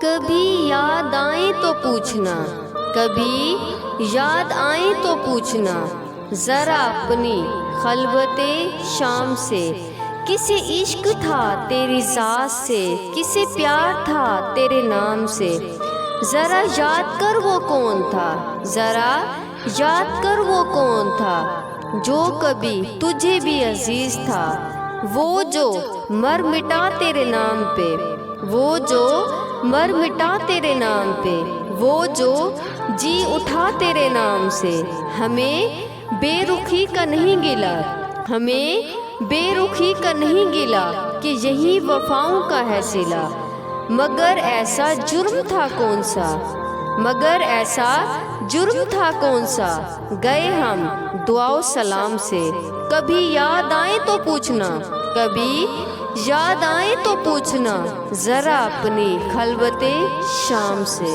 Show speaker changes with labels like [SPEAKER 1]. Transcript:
[SPEAKER 1] कभी याद आए तो पूछना, कभी याद आए तो पूछना, ज़रा अपनी खलवते शाम से। किसे इश्क था तेरी ज़ात से, किसे प्यार था तेरे नाम से। ज़रा याद कर वो कौन था, ज़रा याद कर वो कौन था, जो कभी तुझे भी अजीज़ था। वो जो मर मिटा तेरे नाम पे, वो जो मर मिटा तेरे नाम पे, वो जो जी उठा तेरे नाम से। हमें बेरुखी का नहीं गिला, हमें बेरुखी का नहीं गिला, कि यही वफाओं का है सिला। मगर ऐसा जुर्म था कौन सा, मगर ऐसा जुर्म था कौन सा, गए हम दुआओ सलाम से। कभी याद आए तो पूछना, कभी याद आए तो पूछना, ज़रा अपनी खलवते शाम से।